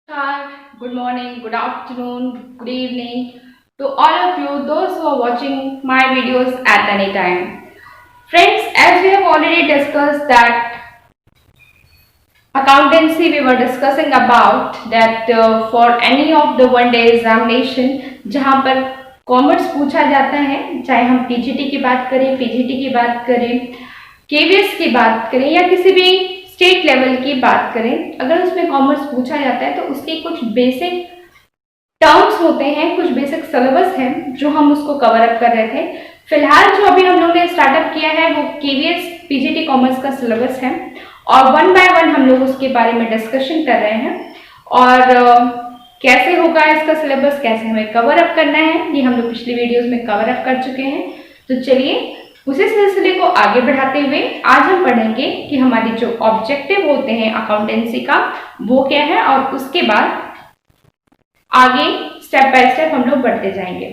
Good morning, good afternoon, good evening to all of you, those who are watching my videos at any time. Friends, as we have already discussed that accountancy, we were discussing about that for any of the one day examination जहाँ पर commerce पूछा जाता है, चाहे हम TGT की बात करें, पीजीटी की बात करें, केवीएस की बात करें या किसी भी स्टेट लेवल की बात करें, अगर उसमें कॉमर्स पूछा जाता है तो उसके कुछ बेसिक टर्म्स होते हैं, कुछ बेसिक सिलेबस है जो हम उसको कवर अप कर रहे थे। फिलहाल जो अभी हम लोगों ने स्टार्टअप किया है वो केवीएस पीजीटी कॉमर्स का सिलेबस है और वन बाय वन हम लोग उसके बारे में डिस्कशन कर रहे हैं और कैसे होगा इसका सिलेबस, कैसे हमें कवर अप करना है, ये हम लोग पिछली वीडियोस में कवर अप कर चुके हैं। तो चलिए उसी सिलसिले को आगे बढ़ाते हुए आज हम पढ़ेंगे कि हमारी जो ऑब्जेक्टिव होते हैं अकाउंटेंसी का वो क्या है और उसके बाद आगे स्टेप बाय स्टेप हम लोग बढ़ते जाएंगे।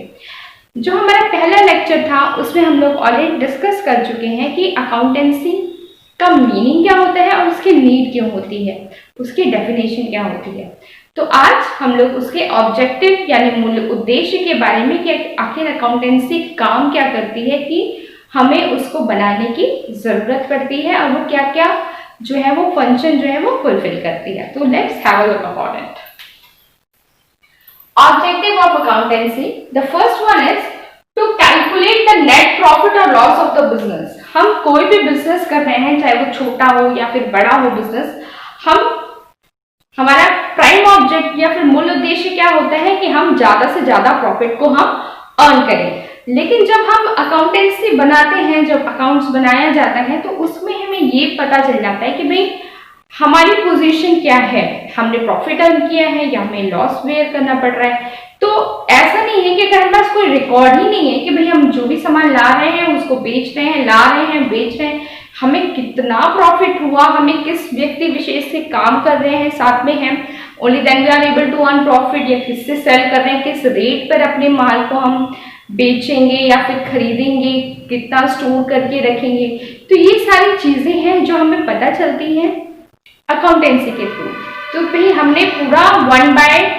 जो हमारा पहला लेक्चर था उसमें हम लोग ऑलरेडी डिस्कस कर चुके हैं कि अकाउंटेंसी का मीनिंग क्या होता है और उसकी नीड क्यों होती है, उसकी डेफिनेशन क्या होती है। तो आज हम लोग उसके ऑब्जेक्टिव यानी मूल उद्देश्य के बारे में कि आखिर अकाउंटेंसी काम क्या करती है, कि हमें उसको बनाने की जरूरत पड़ती है और वो क्या क्या जो है वो फंक्शन जो है वो फुलफिल करती है। तो let's have a look about it. Objective of accountancy. The first one is to calculate the net profit or loss of the business. हम कोई भी बिजनेस कर रहे हैं, चाहे वो छोटा हो या फिर बड़ा हो बिजनेस, हमारा प्राइम ऑब्जेक्ट या फिर मूल उद्देश्य क्या होता है कि हम ज्यादा से ज्यादा प्रॉफिट को हम अर्न करें। लेकिन जब हम अकाउंटेंसी बनाते हैं, जब अकाउंट्स बनाया जाता है तो उसमें हमें ये पता चल जाता है कि भाई हमारी पोजीशन क्या है, हमने प्रॉफिट अर्न किया है या हमें लॉस बेयर करना पड़ रहा है। तो ऐसा नहीं है कि अगर हमारे पास कोई रिकॉर्ड ही नहीं है कि भाई हम जो भी सामान ला रहे हैं उसको बेच रहे हैं, ला रहे हैं बेच रहे हैं, हमें कितना प्रॉफिट हुआ, हमें किस व्यक्ति विशेष से काम कर रहे हैं साथ में हैं, only then we are able to earn profit, या किससे सेल कर रहे हैं, किस रेट पर अपने माल को हम बेचेंगे या फिर खरीदेंगे, कितना स्टोर करके रखेंगे। तो ये सारी चीजें हैं जो हमें पता चलती हैं अकाउंटेंसी के थ्रू। तो भाई हमने पूरा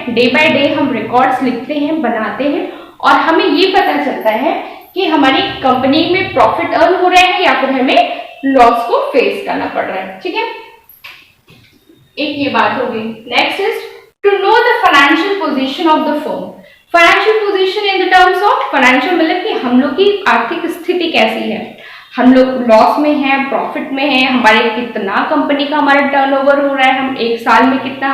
डे बाय डे हम रिकॉर्ड्स लिखते हैं, बनाते हैं और हमें ये पता चलता है कि हमारी कंपनी में प्रॉफिट अर्न हो रहे हैं या फिर हमें लॉस को फेस करना पड़ रहा है। ठीक है, एक ये बात हो गई। Next is to know the financial position of the firm. Financial position in the terms of financial मतलब कि हम लोग की आर्थिक स्थिति कैसी है, हम लोग लॉस में हैं, प्रॉफिट में हैं, हमारे कितना कंपनी का हमारा टर्नओवर हो रहा है, हम एक साल में कितना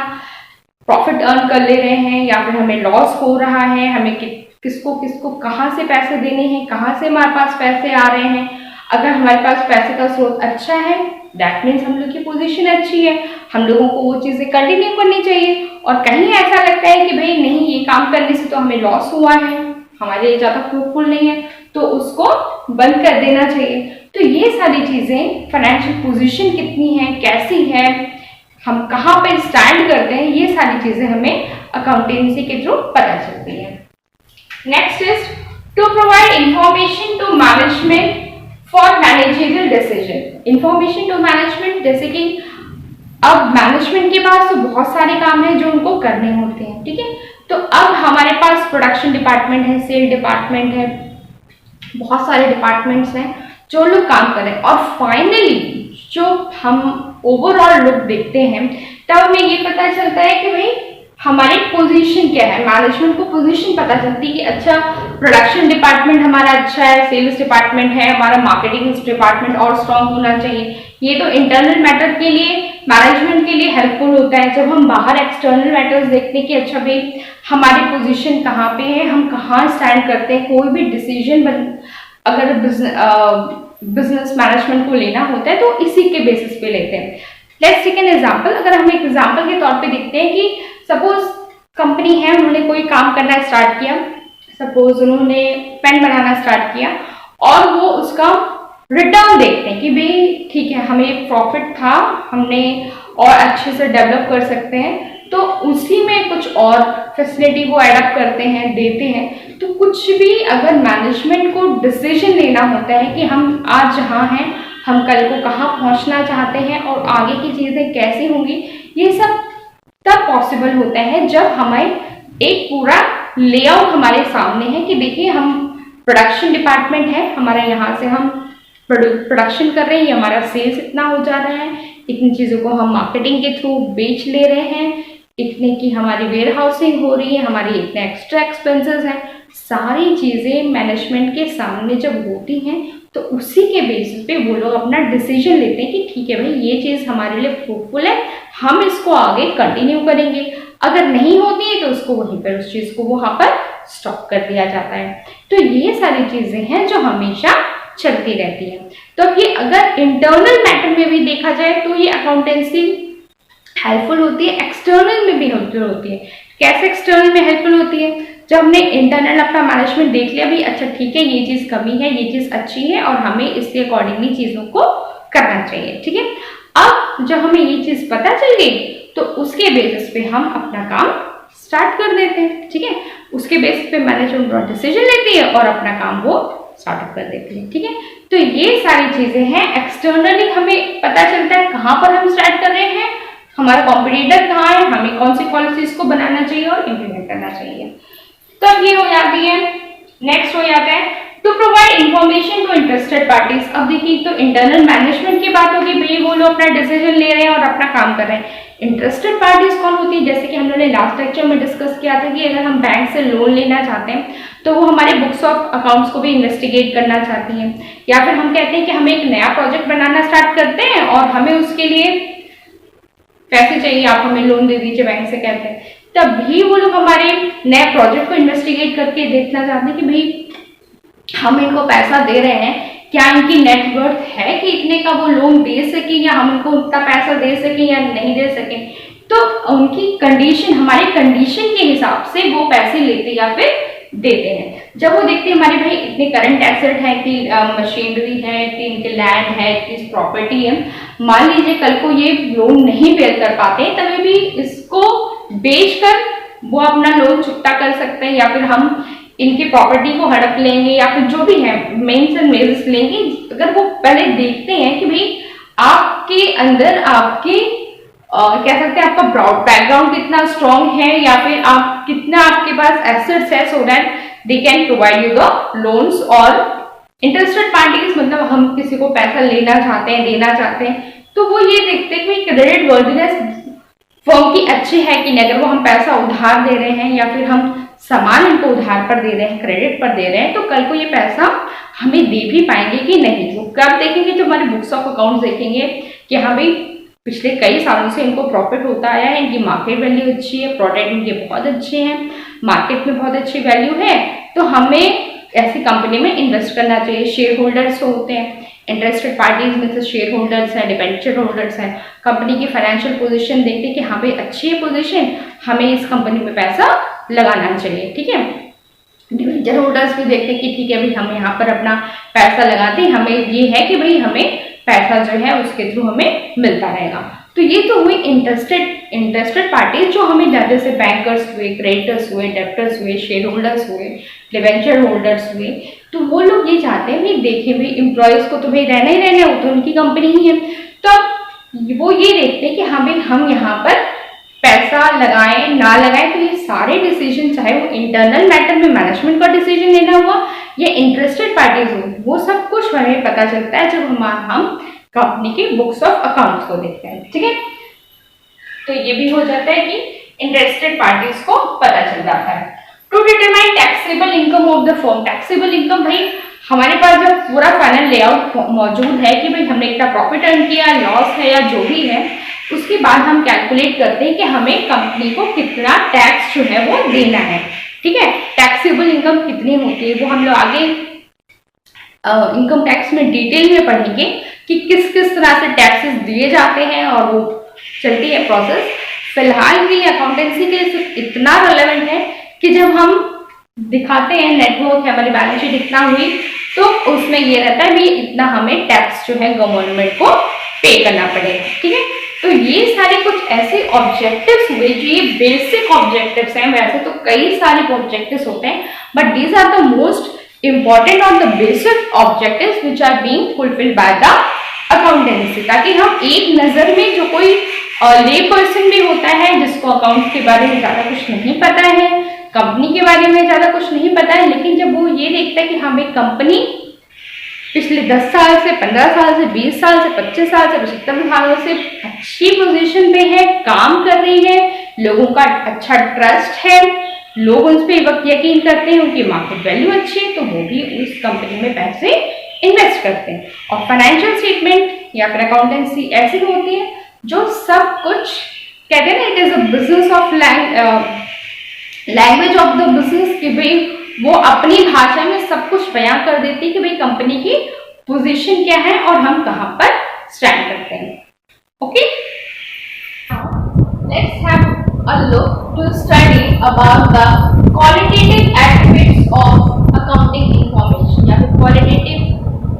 प्रॉफिट अर्न कर ले रहे हैं या फिर हमें लॉस हो रहा है, हमें किसको किसको कहाँ से पैसे देने हैं, कहाँ से हमारे पास पैसे आ रहे हैं। अगर हमारे पास पैसे का स्रोत अच्छा है दैट मीन्स हम लोग की पोजीशन अच्छी है, हम लोगों को वो चीजें कंटिन्यू करनी चाहिए। और कहीं ऐसा लगता है कि भाई नहीं ये काम करने से तो हमें लॉस हुआ है, हमारे ज्यादा फ्रूटफुल नहीं है, तो उसको बंद कर देना चाहिए। तो ये सारी चीजें, फाइनेंशियल पोजीशन कितनी है, कैसी है, हम कहाँ पे स्टैंड करते हैं, ये सारी चीजें हमें अकाउंटेंसी के थ्रू पता चलती है। Next is to provide information to management for managerial decision. Information to management जैसे कि अब मैनेजमेंट के पास तो बहुत सारे काम हैं जो उनको करने होते हैं। ठीक है, तो अब हमारे पास प्रोडक्शन डिपार्टमेंट है, सेल डिपार्टमेंट है, बहुत सारे डिपार्टमेंट्स हैं जो लोग काम कर रहे हैं और फाइनली जो हम ओवरऑल लुक देखते हैं तब हमें ये पता चलता है कि भाई हमारी पोजीशन क्या है। मैनेजमेंट को पोजीशन पता चलती है कि अच्छा प्रोडक्शन डिपार्टमेंट हमारा अच्छा है, सेल्स डिपार्टमेंट है, हमारा मार्केटिंग डिपार्टमेंट और स्ट्रांग होना चाहिए। ये तो इंटरनल मैटर के लिए, मैनेजमेंट के लिए हेल्पफुल होता है जब हम बाहर एक्सटर्नल मैटर्स देखते हैं कि अच्छा भाई हमारी पोजीशन कहाँ पे है, हम कहाँ स्टैंड करते हैं, कोई भी डिसीजन अगर बिजनेस मैनेजमेंट को लेना होता है तो इसी के बेसिस पे लेते हैं। Let's take an example. अगर हम एक एग्जांपल के तौर पे देखते हैं कि सपोज कंपनी है, उन्होंने कोई काम करना स्टार्ट किया, सपोज उन्होंने पेन बनाना स्टार्ट किया और वो उसका रिटर्न देखते हैं कि भाई ठीक है हमें प्रॉफिट था, हमने और अच्छे से डेवलप कर सकते हैं, तो उसी में कुछ और फैसिलिटी को एडअप करते हैं, देते हैं। तो कुछ भी अगर मैनेजमेंट को डिसीजन लेना होता है कि हम आज जहाँ हैं हम कल को कहाँ पहुँचना चाहते हैं और आगे की चीज़ें कैसी होंगी, ये सब तब पॉसिबल होता है जब हमें एक पूरा लेआउट हमारे सामने है कि देखिए हम प्रोडक्शन डिपार्टमेंट है हमारा, यहाँ से हम प्रोडक्शन कर रहे हैं, हमारा सेल्स इतना हो जा रहा है, इतनी चीज़ों को हम मार्केटिंग के थ्रू बेच ले रहे हैं, इतने की हमारी वेयर हाउसिंग हो रही है, हमारी इतने एक्स्ट्रा एक्सपेंसेस हैं। सारी चीज़ें मैनेजमेंट के सामने जब होती हैं तो उसी के बेसिस पे वो लोग अपना डिसीजन लेते हैं कि ठीक है भाई ये चीज़ हमारे लिए फ्रूटफुल है, हम इसको आगे कंटिन्यू करेंगे। अगर नहीं होती है तो उसको वहीं पर उस चीज़ को वहाँ पर स्टॉप कर दिया जाता है। तो ये सारी चीज़ें हैं जो हमेशा चलती रहती है। तो अब ये अगर इंटरनल मैटर में भी देखा जाए तो ये अकाउंटेंसी हेल्पफुल होती है, एक्सटर्नल में भी हेल्पफुल होती है। कैसे एक्सटर्नल में हेल्पफुल होती है? जब हमने इंटरनल अपना मैनेजमेंट देख लिया भी, अच्छा ठीक है ये चीज़ कमी है, ये चीज़ अच्छी है और हमें इसके अकॉर्डिंगली चीज़ों को करना चाहिए, ठीक है। अब जब हमें ये चीज़ पता चल गई तो उसके बेसिस पे हम अपना काम स्टार्ट कर देते हैं, ठीक है। उसके बेसिस पे मैनेजमेंट डिसीजन लेती है और अपना काम वो स्टार्ट कर देती है, ठीक है। तो ये सारी चीजें हैं, एक्सटर्नली हमें पता चलता है कहाँ पर हम स्टार्ट कर रहे हैं, हमारा कॉम्पिटिटर कहाँ है, हमें कौन सी पॉलिसीज को बनाना चाहिए और इम्प्लीमेंट करना चाहिए। तो अब ये हो जाती है। नेक्स्ट हो जाता है to provide information to interested parties. अब देखिए तो इंटरनल मैनेजमेंट की बात होगी, भाई वो लोग अपना डिसीजन ले रहे हैं और अपना काम कर रहे हैं। इंटरेस्टेड पार्टीज कौन होती है? जैसे कि हम लोगों ने लास्ट लेक्चर में डिस्कस किया था कि अगर हम बैंक से लोन लेना चाहते हैं तो वो हमारे बुक्स ऑफ अकाउंट्स को भी इन्वेस्टिगेट करना चाहती हैं, या फिर हम कहते हैं कि हमें एक नया प्रोजेक्ट बनाना स्टार्ट करते हैं और हमें उसके लिए पैसे चाहिए, आप हमें लोन दे दीजिए, बैंक से कहते हैं। तब भी वो लोग हमारे नए प्रोजेक्ट को इन्वेस्टिगेट करके देखना चाहते हैं कि भाई हम इनको पैसा दे रहे हैं, क्या इनकी नेटवर्थ है कि इतने का वो लोन दे सके, या हम उनको उतना पैसा दे सके या नहीं दे सके। तो उनकी कंडीशन, हमारी कंडीशन के हिसाब से वो पैसे लेते या फिर देते हैं। जब वो देखते हैं हमारे भाई इतने करंट एसेट है कि मशीनरी है, कि इनके लैंड है, कि प्रॉपर्टी है, मान लीजिए कल को ये लोन नहीं पे कर पाते हैं तभी भी इसको बेचकर वो अपना लोन चुकता कर सकते हैं, या फिर हम इनकी प्रॉपर्टी को हड़प लेंगे, या फिर जो भी है मेन्स एंड मेजर्स लेंगे। अगर वो पहले देखते हैं कि भाई आपके अंदर आपके कह सकते हैं आपका बैकग्राउंड कितना स्ट्रॉन्ग है, या फिर आप कितना आपके पास एसेट्स है, so that they can provide you the loans. और इंटरेस्टेड पार्टीज मतलब हम किसी को पैसा लेना चाहते हैं, देना चाहते हैं, तो वो ये देखते हैं कि क्रेडिट वर्दीनेस फर्म की अच्छी है कि नहीं। अगर वो हम पैसा उधार दे रहे हैं या फिर हम सामान इनको उधार पर दे रहे हैं, क्रेडिट पर दे रहे हैं, तो कल को ये पैसा हमें दे भी पाएंगे कि नहीं। वो कब देखेंगे? तो हमारे बुक्स ऑफ अकाउंट देखेंगे कि हाँ भाई पिछले कई सालों से इनको प्रॉफिट होता आया है, इनकी मार्केट वैल्यू अच्छी है, प्रोडक्ट इनके बहुत अच्छे हैं, मार्केट में बहुत अच्छी वैल्यू है, तो हमें ऐसी कंपनी में इन्वेस्ट करना चाहिए। शेयर होल्डर्स होते हैं, इंटरेस्टेड पार्टीज में से शेयर होल्डर्स हैं, डिबेंचर होल्डर्स हैं, कंपनी की फाइनेंशियल पोजीशन देखते हैं कि हाँ भाई अच्छी है पोजीशन, हमें इस कंपनी में पैसा लगाना चाहिए, ठीक है। डिबेंचर होल्डर्स भी देखते हैं कि ठीक है भाई हम यहाँ पर अपना पैसा लगाते हैं, हमें ये है कि भाई हमें पैसा जो है उसके थ्रू हमें मिलता रहेगा। तो ये तो हुई इंटरेस्टेड पार्टीज जो हमें जैसे बैंकर्स हुए, क्रेडिटर्स हुए, डेप्टर्स हुए, शेयर होल्डर्स हुए, डिबेंचर होल्डर्स हुए। तो वो लोग ये चाहते हैं भाई देखिए भाई एम्प्लॉयज को तो भाई रहना ही रहना है, वो तो उनकी कंपनी ही है। तो अब वो ये देखते हैं कि हाँ भाई हम यहाँ पर पैसा लगाएं ना लगाएं, तो ये सारे डिसीजन चाहे वो इंटरनल मैटर में मैनेजमेंट का डिसीजन लेना हुआ या इंटरेस्टेड पार्टीज हो, वो सब कुछ हमें पता चलता है जब हम कंपनी के बुक्स ऑफ अकाउंट्स को देखते हैं, ठीक है। तो ये भी हो जाता है कि इंटरेस्टेड पार्टीज को पता चल जाता है। To determine taxable income of the firm. Taxable income भाई हमारे पास जब पूरा फाइनल लेआउट मौजूद है कि भाई हमने इतना प्रॉफिट अर्न किया, लॉस है या जो भी है, उसके बाद हम कैलकुलेट करते हैं कि हमें कंपनी को कितना टैक्स जो है वो देना है, ठीक है। टैक्सेबल इनकम कितनी होती है वो हम लोग आगे इनकम टैक्स में डिटेल में पढ़ेंगे कि किस किस तरह से टैक्सेस दिए जाते हैं और वो चलती है प्रोसेस। फिलहाल भी अकाउंटेंसी के लिए सिर्फ इतना रेलेवेंट है कि जब हम दिखाते हैं नेटवर्क है हमारी बैलेंस शीट इतना हुई, तो उसमें ये रहता है भी इतना हमें टैक्स जो है गवर्नमेंट को पे करना पड़ेगा, ठीक है। तो ये सारे कुछ ऐसे ऑब्जेक्टिव्स हुए जो ये बेसिक ऑब्जेक्टिव्स हैं। वैसे तो कई सारे ऑब्जेक्टिव्स होते हैं, but these are the most important on the basic objectives which are being fulfilled by the accountancy, ताकि हम एक नजर में जो कोई ले पर्सन भी होता है जिसको अकाउंट के बारे में ज्यादा कुछ नहीं पता है, कंपनी के बारे में ज्यादा कुछ नहीं पता है, लेकिन जब वो ये देखता है कि हम एक कंपनी पिछले 10 साल से, 15 साल से, 20 साल से, 25 साल से, 75 सालों से अच्छी पोजीशन पे है, काम कर रही है, लोगों का अच्छा ट्रस्ट है, लोग उन पर वक्त यकीन करते हैं, उनकी मार्केट वैल्यू अच्छी है, तो वो भी उस कंपनी में पैसे इन्वेस्ट करते हैं। और फाइनेंशियल स्टेटमेंट या फिर अकाउंटेंसी ऐसी होती है जो सब कुछ कहते हैं ना, it is a business of language of the business, कि भाई वो अपनी भाषा में सब कुछ बयां कर देती है कि भाई कंपनी की पोजीशन क्या है और हम कहां पर स्टैंड करते हैं। Okay, let's have a look to study about the qualitative aspects of accounting information या फिर qualitative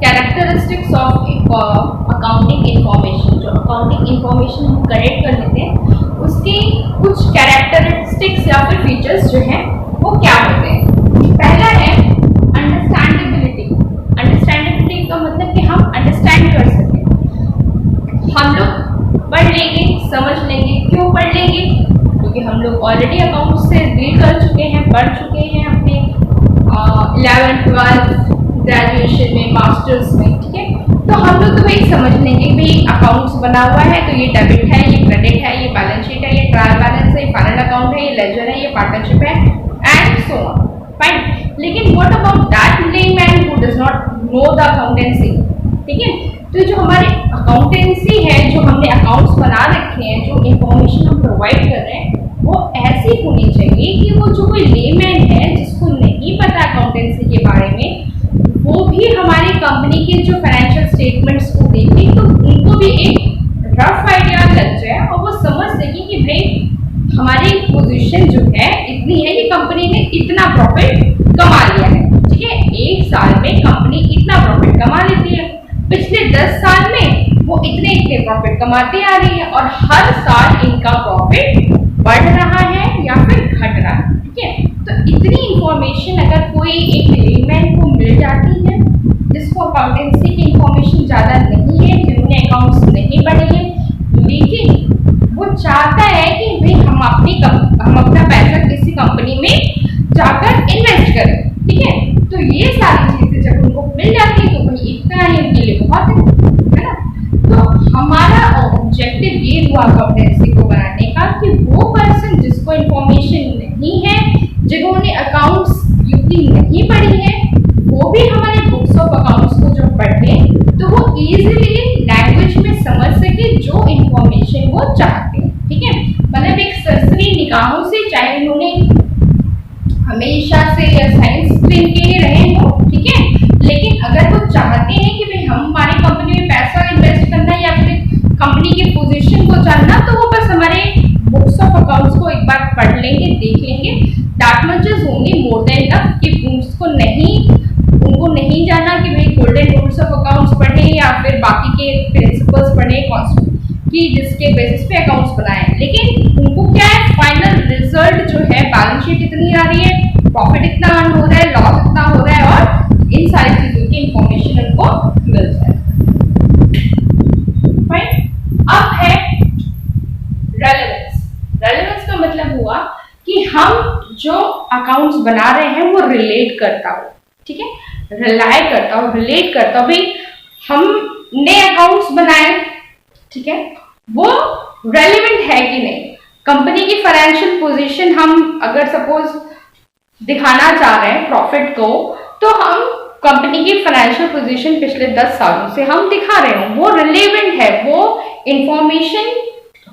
characteristics of accounting information. जो अकाउंटिंग इंफॉर्मेशन हम कलेक्ट कर लेते हैं उसकी कुछ कैरेक्टरिस्टिक्स या फिर फीचर्स जो हैं वो क्या होते हैं। पहला है अंडरस्टैंडेबिलिटी। अंडरस्टैंडेबिलिटी का मतलब कि हम अंडरस्टैंड कर सकें, हम लोग पढ़ लेंगे, समझ लेंगे। क्यों पढ़ लेंगे? क्योंकि हम लोग ऑलरेडी अकाउंट से डील कर चुके हैं, पढ़ चुके हैं अपने 11th 12th ग्रेजुएशन में, मास्टर्स में, ठीक है। तो हम लोग तो भाई समझ लेंगे, भाई अकाउंट्स बना हुआ है तो ये डेबिट है, ये क्रेडिट है, ये बैलेंस शीट है, ये ट्रायल बैलेंस है, ये फाइनल अकाउंट है, ये लेजर है, ये पार्टनरशिप है, एंड सो ऑन। फाइन। लेकिन what about that layman who does not know the accountancy, ठीक है। तो जो हमारे अकाउंटेंसी है, जो हमने अकाउंट्स बना रखे हैं, जो इंफॉर्मेशन हम प्रोवाइड कर रहे हैं, वो ऐसी होनी चाहिए कि वो जो कोई लेमैन है जिसको नहीं पता अकाउंटेंसी के बारे में, वो भी हमारी कंपनी के जो फाइनेंशियल स्टेटमेंट्स को देखे तो उनको भी एक रफ आइडिया लग जाए और वो समझ सके कि भाई हमारी पोजीशन जो है इतनी है कि कंपनी ने इतना प्रॉफिट कमा लिया है, ठीक है। एक साल में कंपनी इतना प्रॉफिट कमा लेती है, पिछले 10 साल में वो इतने इतने प्रॉफिट कमाती आ रही है और हर साल इनका प्रॉफिट बढ़ रहा है या फिर घट रहा है, ठीक है। तो इतनी इंफॉर्मेशन अगर कोई एक लेमैन को मिल जाती है जिसको अकाउंटेंसी की इंफॉर्मेशन ज़्यादा नहीं है, जिन्होंने अकाउंट्स नहीं पढ़े हैं, लेकिन वो चाहता है कि भाई हम अपना पैसा किसी कंपनी में जाकर इन्वेस्ट करें, ठीक है। तो ये सारी चीजें जब उनको मिल जाती है तो भाई इतना ही उनके लिए बहुत है ना। तो हमारा ऑब्जेक्टिव ये हुआ अकाउंटेंसी को बनाने का कि वो पर्सन जिसको इंफॉर्मेशन नहीं है, जिन्होंने अकाउंट्स उतनी नहीं पढ़ी है, वो भी हमारे बुक्स ऑफ अकाउंट्स को जब पढ़े तो वो इजीली लैंग्वेज में समझ सके जो इंफॉर्मेशन वो चाहते हैं, ठीक है। मतलब एक सरसरी निगाहों से, चाहे उन्होंने हमेशा से या साइंस स्ट्रीम के ही रहे हो, ठीक है, लेकिन अगर वो चाहते हैं कि भाई हम हमारी कंपनी में पैसा इन्वेस्ट करना है या फिर कंपनी की पोजीशन को जानना, तो वो बस हमारे बुक्स ऑफ अकाउंट्स को एक बार पढ़ लेंगे, देख लेंगे। That much is only more than enough कि उनको नहीं जाना कि भाई गोल्डन रूल्स ऑफ अकाउंट्स पढ़े या फिर बाकी के प्रिंसिपल्स पढ़े कि जिसके बेसिस पे अकाउंट्स बनाए, लेकिन उनको क्या है, फाइनल रिजल्ट जो है बैलेंस शीट इतनी आ रही है, प्रॉफिट इतना अर्न हो रहा है, लॉस इतना हो रहा है, और इन सारी चीजों की इंफॉर्मेशन उनको मिल जाए। अब है रेलेवेंस। रेलेवेंस का मतलब हुआ कि हम जो अकाउंट्स बना रहे हैं वो रिलेट करता हो, ठीक है, रिलाई करता हो, रिलेट करता हो। भाई हमने अकाउंट्स बनाए, ठीक है, वो रेलेवेंट है कि नहीं। कंपनी की फाइनेंशियल पोजीशन हम अगर सपोज दिखाना चाह रहे हैं प्रॉफिट को, तो हम कंपनी की फाइनेंशियल पोजीशन पिछले 10 सालों से हम दिखा रहे हो, वो रिलेवेंट है, वो इंफॉर्मेशन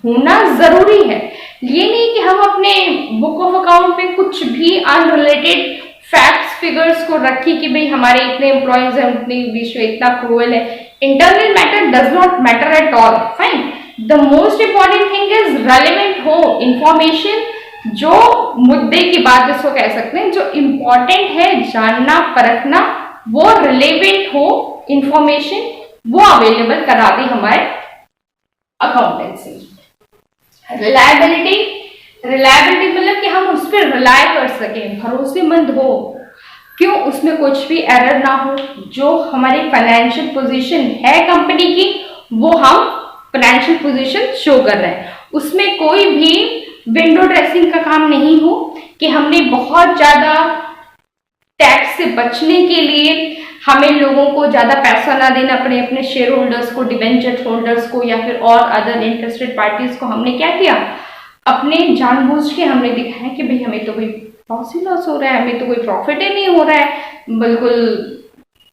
होना जरूरी है। ये नहीं कि हम अपने बुक ऑफ अकाउंट पे कुछ भी अनरिलेटेड फैक्ट्स फिगर्स को रखी कि भाई हमारे इतने एम्प्लॉयज हैं, उतने विश्व इतना क्रूअल है। Internal matter does not matter at all. Fine, the most important thing is relevant हो इंफॉर्मेशन, जो मुद्दे की बात जिसको कह सकते हैं, जो इंपॉर्टेंट है जानना परखना, वो रिलेवेंट हो इंफॉर्मेशन, वो अवेलेबल करा दी हमारे अकाउंटेंसी। रिलायबिलिटी, रिलायबिलिटी मतलब कि हम उस पर रिलाय कर सकें, भरोसेमंद हो। क्यों? उसमें कुछ भी एरर ना हो। जो हमारी फाइनेंशियल पोजीशन है कंपनी की, वो हम फाइनेंशियल पोजीशन शो कर रहे हैं, उसमें कोई भी विंडो ड्रेसिंग का काम नहीं हो कि हमने बहुत ज्यादा टैक्स से बचने के लिए हमें लोगों को ज्यादा पैसा ना देना पड़े, अपने शेयर होल्डर्स को, डिवेंचर होल्डर्स को या फिर और अदर इंटरेस्टेड पार्टीज को हमने क्या किया, अपने जानबूझ के हमने दिखाया कि भाई हमें तो कोई लॉस ही लॉस हो रहा है, हमें तो कोई प्रॉफिट ही नहीं हो रहा है, बिल्कुल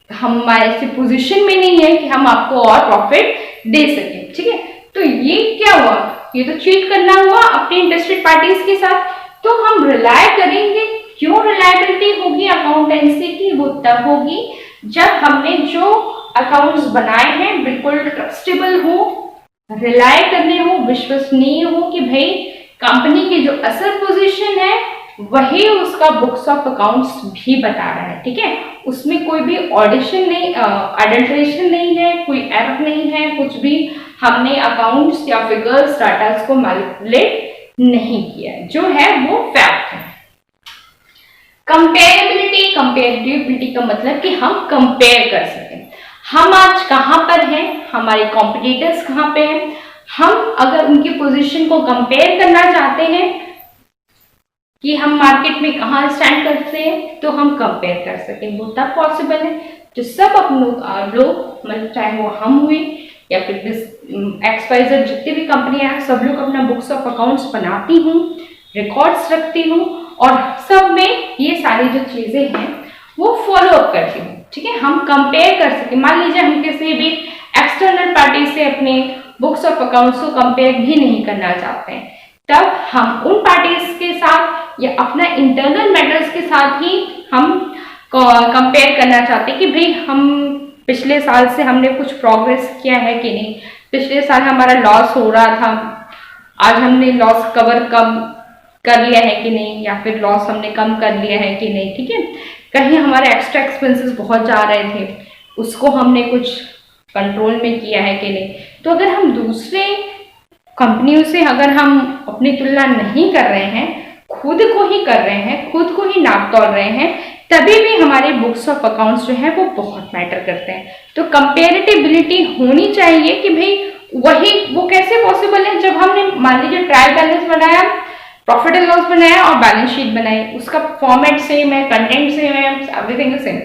हम ऐसी पोजीशन में नहीं है कि हम आपको और प्रॉफिट दे सकें। ठीक है, तो ये क्या हुआ, ये तो चीट करना हुआ अपने इंटरेस्टेड पार्टीज के साथ। तो हम रिलाय करेंगे, क्यों रिलायबिलिटी होगी अकाउंटेंसी की, वो तब होगी जब हमने जो अकाउंट्स बनाए हैं बिल्कुल ट्रस्टेबल हो, रिलाय करने हो, विश्वसनीय हो कि भाई कंपनी की जो असल पोजीशन है वही उसका बुक्स ऑफ अकाउंट्स भी बता रहा है। ठीक है, उसमें कोई भी ऑडिशन नहीं, अडल्ट्रेशन नहीं है, कोई एरर नहीं है, कुछ भी हमने अकाउंट्स या फिगर्स डाटास को मैनिपुलेट नहीं किया है, जो है वो फैक्ट है। कंपेरेबिलिटी, कंपेरेटिविटी का मतलब कि हम कंपेयर कर सकें, हम आज कहां पर हैं, हमारे कॉम्पिटिटर्स कहां पे हैं, हम अगर उनकी पोजीशन को कंपेयर करना चाहते हैं कि हम मार्केट में कहां स्टैंड करते हैं, तो हम कंपेयर कर सकें, वो तब पॉसिबल है जो सब अपने लोग, मतलब चाहे वो हम हुए या फिर XYZ जितनी भी कंपनियां हैं, सब लोग अपना बुक्स ऑफ अकाउंट्स बनाती हूँ, रिकॉर्ड्स रखती हूँ और सब में ये सारी जो चीजें हैं वो फॉलो अप करती हूँ। ठीक है, हम कंपेयर कर सके, मान लीजिए हम किसी भी एक्सटर्नल पार्टी से अपने बुक्स ऑफ अकाउंट्स को कंपेयर भी नहीं करना चाहते हैं, तब हम उन पार्टीज के साथ या अपना इंटरनल मैटर्स के साथ ही हम कंपेयर करना चाहते हैं कि भाई हम पिछले साल से हमने कुछ प्रोग्रेस किया है कि नहीं, पिछले साल हमारा लॉस हो रहा था, आज हमने लॉस कवर कम कर लिया है कि नहीं, या फिर लॉस हमने कम कर लिया है कि नहीं। ठीक है, कहीं हमारे एक्स्ट्रा एक्सपेंसेस बहुत जा रहे थे, उसको हमने कुछ कंट्रोल में किया है कि नहीं। तो अगर हम दूसरे कंपनियों से अगर हम अपनी तुलना नहीं कर रहे हैं, खुद को ही कर रहे हैं, खुद को ही नाप तोल रहे हैं, तभी भी हमारे बुक्स ऑफ अकाउंट्स जो है वो बहुत मैटर करते हैं। तो कंपेरेटिबिलिटी होनी चाहिए कि भाई वही, वो कैसे पॉसिबल है, जब हमने मान लीजिए ट्रायल बैलेंस बनाया, प्रॉफिट एंड लॉस बनाया और बैलेंस शीट बनाई, उसका फॉर्मेट सेम है, कंटेंट सेम है, एवरीथिंग सेम,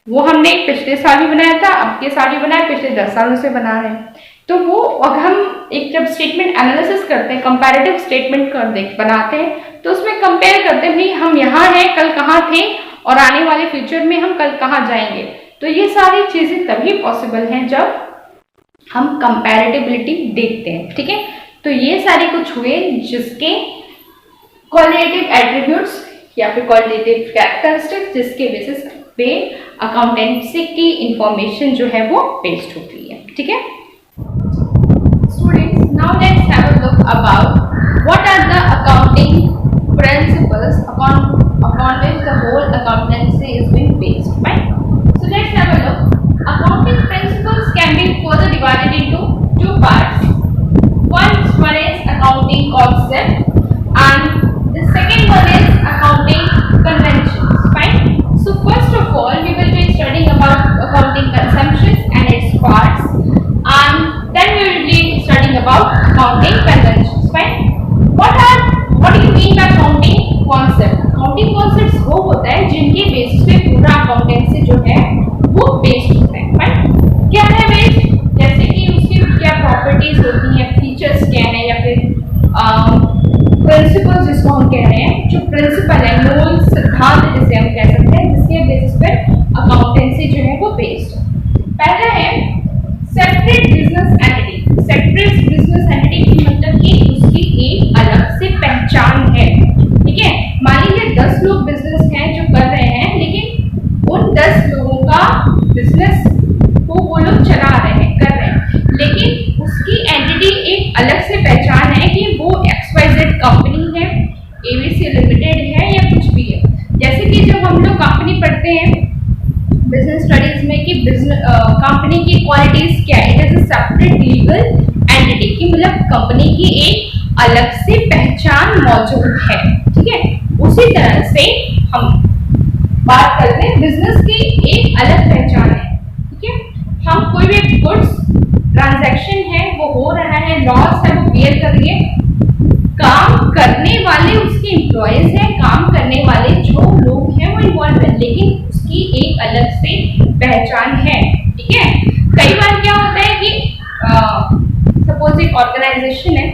वो हमने पिछले साल भी बनाया था, अब के साल भी बनाया, पिछले 10 सालों से बना रहे हैं। तो वो अगर हम एक जब स्टेटमेंट एनालिसिस करते हैं, कंपैरेटिव स्टेटमेंट बनाते हैं, तो उसमें कंपेयर करते हैं भाई हम यहाँ हैं, कल कहाँ थे और आने वाले फ्यूचर में हम कल कहाँ जाएंगे। तो ये सारी चीजें तभी पॉसिबल हैं जब हम कंपैरेटिबिलिटी देखते हैं। ठीक है, तो ये सारे कुछ हुए जिसके क्वालिटेटिव एट्रीब्यूट्स या फिर क्वालिटेटिव कैरेक्टरिस्टिक्स जिसके बेसिस पे अकाउंटेंसी की इंफॉर्मेशन जो है वो बेस्ड होती है। ठीक है students, now let's have a look about what are the accounting principles upon which the whole accountancy is being based, right? So let's have a look. Accounting principles can be further divided into two parts. One is accounting concept and the second one is accounting conventions, right? So first of all, we will be studying about accounting conceptions and its parts, and then we will be studying about accounting conventions, right? What do you mean by accounting concept? Accounting concepts वो होता है जिनके basis पे पूरा accountancy जो है वो based होता है, राइट? क्या है बेस्ड? जैसे कि उसकी क्या प्रॉपर्टीज होती हैं, फीचर्स क्या है, या फिर प्रिंसिपल्स जिसको हम कह रहे हैं, जो प्रिंसिपल है, मूल सिद्धांत जिसे हम कह सकते हैं, जिसके बेसिस पे अकाउंटेंसी जो है वो बेस्ड है। पहला है separate business entity. Separate business entity की मतलब कि उसकी एक अलग से पहचान है। ठीक है, मान लीजिए 10 लोग बिजनेस हैं जो कर रहे हैं, लेकिन उन 10 लोगों का बिजनेस को वो लोग चला रहे हैं, कर रहे हैं, लेकिन उसकी एंटिटी एक अलग से पहचान है कि वो XYZ कंपनी है, ABC लिमिटेड है या कुछ भी है। जैसे कि जब हम लोग कंपनी पढ़ते हैं बिजनेस स्टडीज में कि कंपनी की क्वालिटीज क्या है, it is a separate legal entity की मतलब कंपनी की एक अलग से पहचान मौजूद है। ठीक है, उसी तरह से हम बात करते हैं बिजनेस की एक अलग पहचान है। ठीक है, हम कोई भी गुड्स ट्रांजैक्शन है वो हो रहा है, लॉस है वो बेयर कर रही है, काम करने वाले उसके एम्प्लॉयज हैं, काम करने वाले जो लोग हैं वो इन्वॉल्व है, लेकिन उसकी एक अलग से पहचान है। ठीक है, कई बार क्या होता है कि सपोज एक ऑर्गेनाइजेशन है,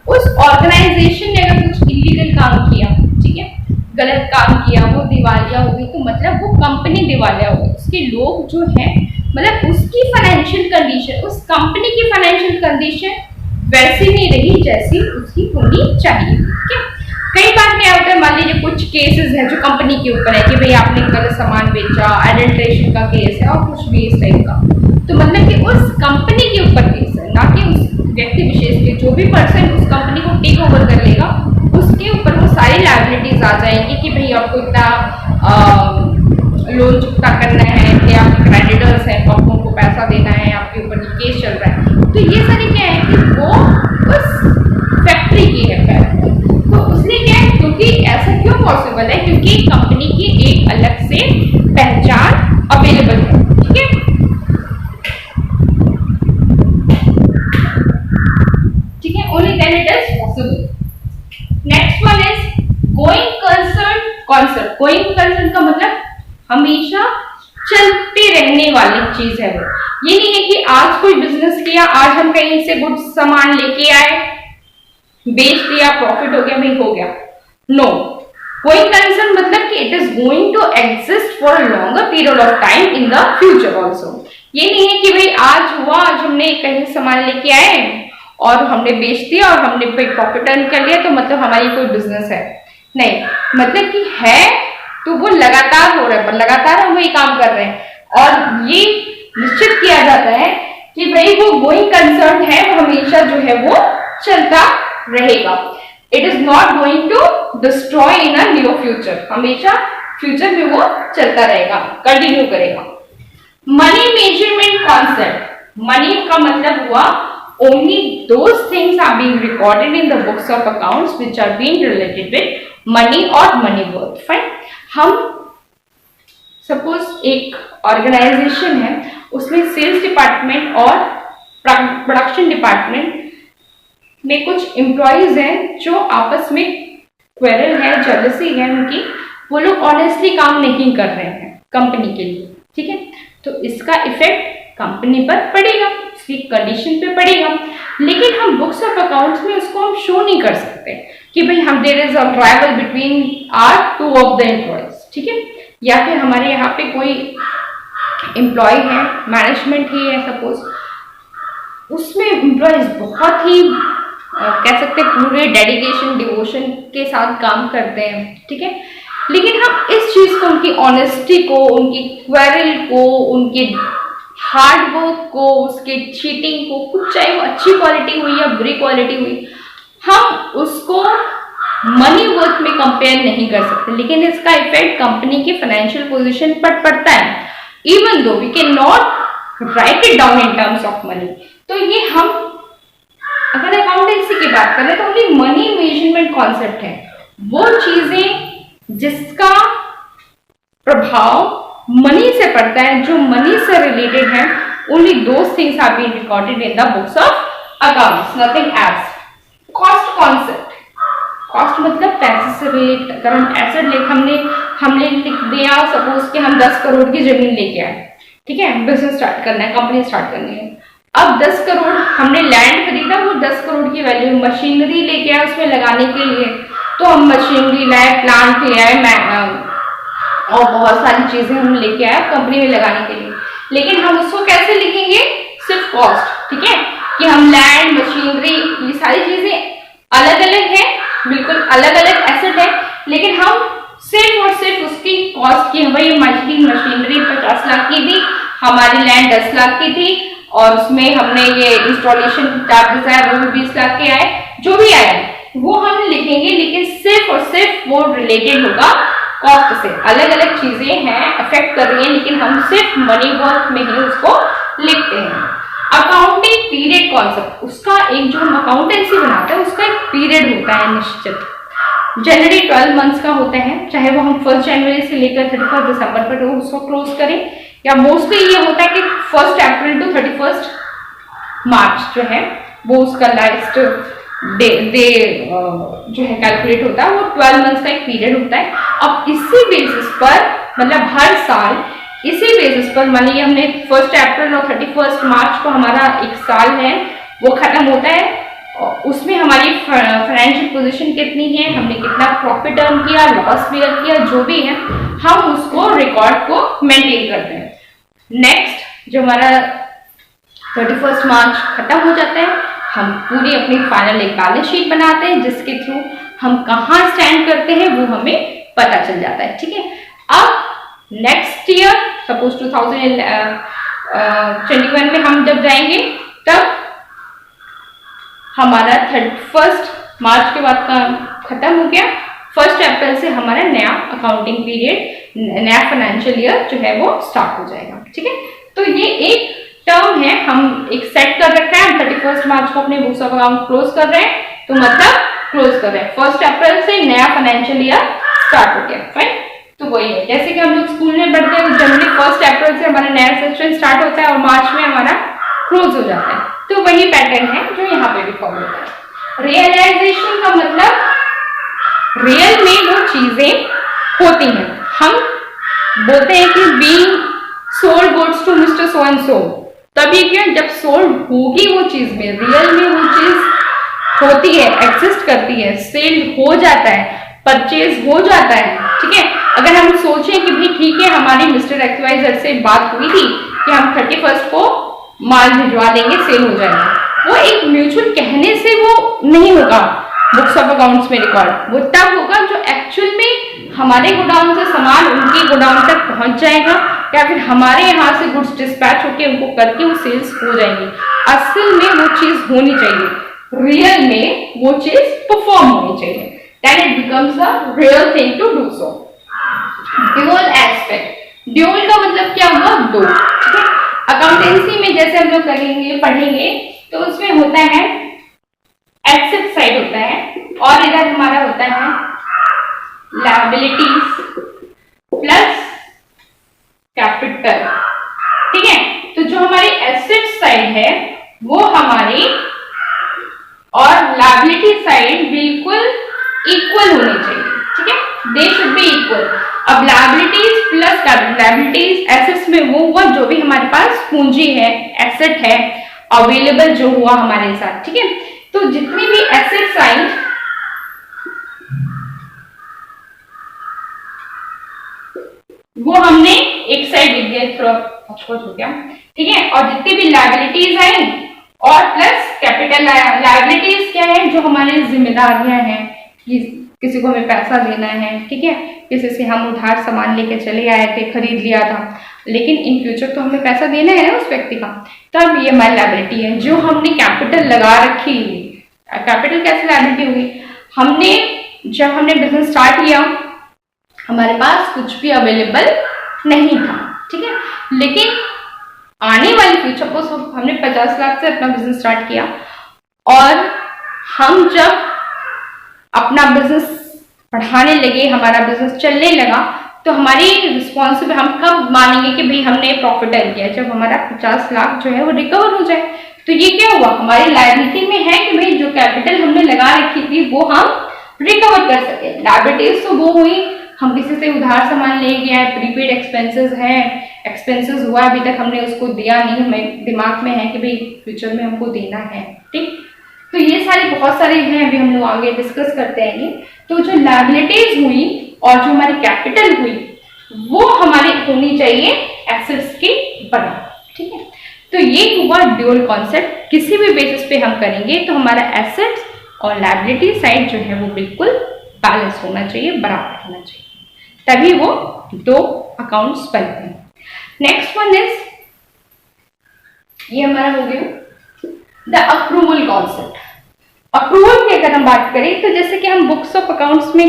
उस ऑर्गेनाइजेशन ने अगर कुछ इलीगल काम किया, ठीक है, गलत काम किया, वो दिवालिया हो गई, तो मतलब वो कंपनी दिवालिया हो गई, उसके लोग जो है मतलब उसकी फाइनेंशियल कंडीशन, उस कंपनी की फाइनेंशियल कंडीशन वैसी नहीं रही जैसी उसकी होनी चाहिए। ठीक है, कई बार क्या होता है, मान लीजिए कुछ केसेस हैं जो कंपनी के ऊपर है कि भाई आपने गलत सामान बेचा, एडल्ट्रेशन का केस है और कुछ भी इस टाइप का, तो मतलब कि उस कंपनी के ऊपर केस है, ना कि उस व्यक्ति विशेष के। जो भी पर्सन उस कंपनी को टेक ओवर कर लेगा उसके ऊपर वो सारी लायबिलिटीज आ जाएंगी कि भाई आपको इतना लोन चुकता करना है, या आपके क्रेडिटर्स हैं तो आपको उनको पैसा देना है, आपके ऊपर केस चल रहा है। तो ये सारी क्या है कि वो उस फैक्ट्री की है, तो उसने क्या है, क्योंकि ऐसा क्यों पॉसिबल है, क्योंकि कंपनी की एक अलग से पहचान अवेलेबल है। ठीक है, ठीक है, only then it is possible. Next one is going concern concept. Going concern का मतलब हमेशा चलते रहने वाली चीज है वो। ये नहीं है कि आज कोई बिजनेस किया, आज हम कहीं से गुड सामान लेके आए, बेच दिया, प्रॉफिट हो गया, भाई हो गया। नो, गोइंग कंसर्न मतलब कि it is going to exist for a longer period of time in the future also. ये नहीं है कि भाई आज हुआ, आज हमने कहीं सामान लेके आए और हमने बेच दिया और हमने प्रॉफिट अर्न कर लिया तो मतलब हमारी कोई बिजनेस है। नहीं, मतलब कि है तो वो लगातार हो रहा है, लगातार हम वही काम कर रहे हैं और ये निश्चित किया जाता है कि भाई वो गोइंग कंसर्न है, वो हमेशा जो है वो चलता रहेगा। It is not going to destroy in a new future, हमेशा फ्यूचर में वो चलता रहेगा, कंटिन्यू करेगा। Money measurement concept. मनी का मतलब हुआ only those things are being recorded in the books of accounts which are being related with money or money worth. Fine. हम सपोज एक ऑर्गेनाइजेशन है, उसमें सेल्स डिपार्टमेंट और प्रोडक्शन डिपार्टमेंट में कुछ एम्प्लॉयज हैं जो आपस में क्वेरल है, जेलसी है उनकी, वो लोग ऑनेस्टली काम नहीं कर रहे हैं कंपनी के लिए। ठीक है, तो इसका इफेक्ट कंपनी पर पड़ेगा, उसकी कंडीशन पे पड़ेगा, लेकिन हम बुक्स ऑफ अकाउंट्स में उसको हम शो नहीं कर सकते कि भाई हम there is a rival between our two of the employees. ठीक है, या फिर हमारे यहाँ पे कोई एम्प्लॉय है, मैनेजमेंट ही है सपोज, उसमें एम्प्लॉयज बहुत ही कह सकते हैं पूरे डेडिकेशन डिवोशन के साथ काम करते हैं। ठीक है, लेकिन हम इस चीज को, उनकी ऑनेस्टी को, उनकी क्वेरल को, उनके हार्ड वर्क को, उसके चीटिंग को, कुछ चाहे वो अच्छी क्वालिटी हुई या बुरी क्वालिटी हुई, हम उसको मनी वर्थ में कंपेयर नहीं कर सकते, लेकिन इसका इफेक्ट कंपनी के फाइनेंशियल पोजीशन पर पड़ता है, even though we can not write it down in terms of money. तो ये हम अगर अकाउंटेंसी की बात करें तो ओनली मनी मेजरमेंट कॉन्सेप्ट है, वो चीजें जिसका प्रभाव मनी से पड़ता है, जो मनी से रिलेटेड है, only those things are being recorded in the books of accounts, nothing else. Cost concept. Cost मतलब पैसे से रिलेटेड, करंट एसेट हमने लिख दिया, सपोज कि हम 10 करोड़ की जमीन लेके आए, ठीक है, बिजनेस स्टार्ट करना है, कंपनी स्टार्ट करनी है। अब 10 करोड़ हमने लैंड खरीदा, वो 10 करोड़ की वैल्यू, मशीनरी लेके आए उसमें लगाने के लिए, तो हम मशीनरी लाए, प्लांट ले आए और बहुत सारी चीजें हम लेके आए कंपनी में लगाने के लिए, लेकिन हम उसको कैसे लिखेंगे? सिर्फ कॉस्ट। ठीक है, कि हम लैंड, मशीनरी, ये सारी चीजें अलग अलग है, बिल्कुल अलग अलग एसेट है, लेकिन हम सिर्फ और सिर्फ उसकी कॉस्ट की, भाई मशीनरी 50 लाख की थी, हमारी लैंड 10 लाख की थी, और उसमें हमने ये इंस्टॉलेशन चार्जेस आए वो भी 20 लाख के आए, जो भी आया वो हम लिखेंगे, लेकिन सिर्फ और सिर्फ वो रिलेटेड होगा कॉस्ट से। अलग अलग चीजें हैं, अफेक्ट कर रही हैं, लेकिन हम सिर्फ मनी वर्थ में ही उसको लिखते हैं। अकाउंटिंग पीरियड कॉन्सेप्ट, उसका एक जो हम अकाउंटेंसी बनाते हैं उसका एक पीरियड होता है निश्चित, जनरली 12 मंथ्स का होता है, चाहे वो हम 1 जनवरी से लेकर 31 दिसंबर पर उसको क्लोज करें, या मोस्टली ये होता है कि 1 अप्रैल टू 31 मार्च जो है वो उसका लास्ट जो है कैलकुलेट होता है, वो 12 मंथ्स का एक पीरियड होता है। अब इसी बेसिस पर मतलब हर साल इसी बेसिस पर मान लीजिए हमने 1 अप्रैल और 31 मार्च को हमारा एक साल है वो खत्म होता है, उसमें हमारी फाइनेंशियल पोजीशन कितनी है, हमने कितना प्रॉफिट अर्न किया, लॉस भी अर्न किया, जो भी है हम उसको रिकॉर्ड को मेंटेन करते हैं। नेक्स्ट जो हमारा 31 मार्च खत्म हो जाता है, हम पूरी अपनी फाइनल एक बैलेंस शीट बनाते हैं जिसके थ्रू हम कहाँ स्टैंड करते हैं वो हमें पता चल जाता है। ठीक है, अब नेक्स्ट ईयर सपोज 2021 में हम जब जाएंगे तब हमारा 31 मार्च के बाद का खत्म हो गया, 1 अप्रैल से हमारा नया अकाउंटिंग पीरियड, नया फाइनेंशियल ईयर जो है वो स्टार्ट हो जाएगा। ठीक है, तो ये एक टर्म है, हम एक सेट कर रखा है, हम 31 मार्च को अपने बुक्स ऑफ अकाउंट क्लोज कर रहे हैं, तो मतलब क्लोज कर रहे हैं 1 अप्रैल से नया फाइनेंशियल ईयर स्टार्ट हो गया। फाइन, तो वही है जैसे कि हम लोग स्कूल में पढ़ते हैं, जनवरी 1 अप्रैल से हमारा नया सेशन स्टार्ट होता है और मार्च में हमारा क्लोज हो जाता है, तो वही पैटर्न है जो यहाँ पे भी फॉलो होता है। रियलाइजेशन का मतलब रियल में वो चीजें होती हैं, हम बोलते हैं कि being sold goods to mister so and so, तभी क्या जब सोल्ड होगी वो चीज में, रियल में वो चीज होती है, एग्जिस्ट करती है, सेल हो जाता है, परचेज हो जाता है। ठीक है, अगर हम सोचें कि भाई ठीक है हमारी मिस्टर XYZ से बात हुई थी कि हम 31 को माल भिजवा देंगे, सेल हो जाएगा, वो एक म्यूचुअल कहने से वो नहीं होगा बुक्स ऑफ अकाउंट्स में रिकॉर्ड, वो तब होगा जो एक्चुअल में हमारे गोडाउन से सामान उनकी गोडाउन तक पहुंच जाएगा या फिर हमारे यहाँ से गुड्स डिस्पैच होके उनको करके वो सेल्स हो जाएंगी। असल में वो चीज होनी चाहिए, रियल में वो चीज परफॉर्म होनी चाहिए, then it becomes a real thing to do so. Dual aspect, dual का मतलब क्या हुआ, दो। ठीक है, अकाउंटेंसी में जैसे हम लोग करेंगे पढ़ेंगे तो उसमें होता है एसेट साइड होता है और इधर हमारा होता है लायबिलिटीज प्लस कैपिटल। ठीक है, तो जो हमारी एसेट साइड है वो हमारी और लायबिलिटी साइड बिल्कुल इक्वल होनी चाहिए। ठीक है, दे शुड बी इक्वल। अब liabilities plus capital, liabilities assets में वो हुआ जो भी हमारे पास पूंजी है, एसेट है अवेलेबल जो हुआ हमारे साथ। ठीक है, तो जितनी भी एसेट साइड वो हमने एक साइड लिख दिया, थोड़ा हो गया। ठीक है, और जितनी भी लायबिलिटीज आई और प्लस कैपिटल। लायबिलिटीज क्या है, जो हमारी जिम्मेदारियां हैं, किसी को हमें पैसा देना है, ठीक है, किसी से हम उधार सामान लेके चले आए थे, खरीद लिया था, लेकिन इन फ्यूचर तो हमें पैसा देना है ना उस व्यक्ति का, तब ये हमारी लायबिलिटी है। जो हमने कैपिटल लगा रखी, कैपिटल कैसे लायबिलिटी हुई, जब हमने बिजनेस स्टार्ट किया हमारे पास कुछ भी अवेलेबल नहीं था। ठीक है, लेकिन आने वाली फ्यूचर को हमने 50 लाख से अपना बिजनेस स्टार्ट किया और हम जब अपना बिजनेस बढ़ाने लगे, हमारा बिजनेस चलने लगा, तो हमारी रिस्पॉन्सिबिलिटी, हम कब मानेंगे कि भाई हमने प्रॉफिट अर्न किया, जब हमारा 50 लाख जो है वो रिकवर हो जाए। तो ये क्या हुआ, हमारी लायबिलिटी में है कि भाई जो कैपिटल हमने लगा रखी थी वो हम रिकवर कर सके। लायबिलिटीज तो वो हुई, हम किसी से उधार सामान ले गया, प्रीपेड एक्सपेंसेस है, एक्सपेंसेस हुआ अभी तक हमने उसको दिया नहीं, हमें दिमाग में है कि भाई फ्यूचर में हमको देना है। ठीक, तो ये सारे बहुत सारे हैं, अभी हम लोग आगे डिस्कस करते हैं। तो जो लायबिलिटीज हुई और जो हमारी कैपिटल हुई वो हमारी होनी चाहिए एसेट्स के बराबर। ठीक है, तो ये हुआ ड्यूअल कॉन्सेप्ट। किसी भी बेसिस पे हम करेंगे तो हमारा एसेट्स और लायबिलिटी साइड जो है वो बिल्कुल बैलेंस होना चाहिए, बराबर होना चाहिए, तभी वो दो अकाउंट्स बनते हैं। नेक्स्ट वन इज, ये हमारा हो गया द अप्रूवल कॉन्सेप्ट। अप्रूवल की अगर हम बात करें तो जैसे कि हम बुक्स ऑफ अकाउंट्स में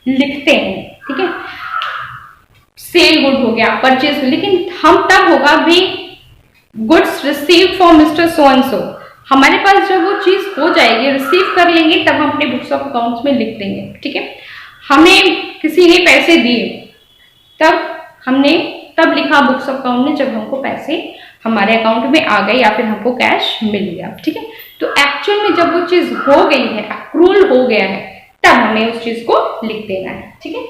लिखते हैं, ठीक है, सेल गुड हो गया, परचेज, लेकिन हम तब होगा भी goods receive from mister so and सो, हमारे पास जब वो चीज हो जाएगी, रिसीव कर लेंगे, तब हम अपने बुक्स ऑफ अकाउंट्स में लिख देंगे। ठीक है, हमें किसी ने पैसे दिए तब हमने तब लिखा बुक्स ऑफ अकाउंट में जब हमको पैसे हमारे अकाउंट में आ गए या फिर हमको कैश मिल गया। ठीक है, तो एक्चुअल में जब वो चीज हो गई है, अक्रूल हो गया है, तब हमें उस चीज को लिख देना है। ठीक है।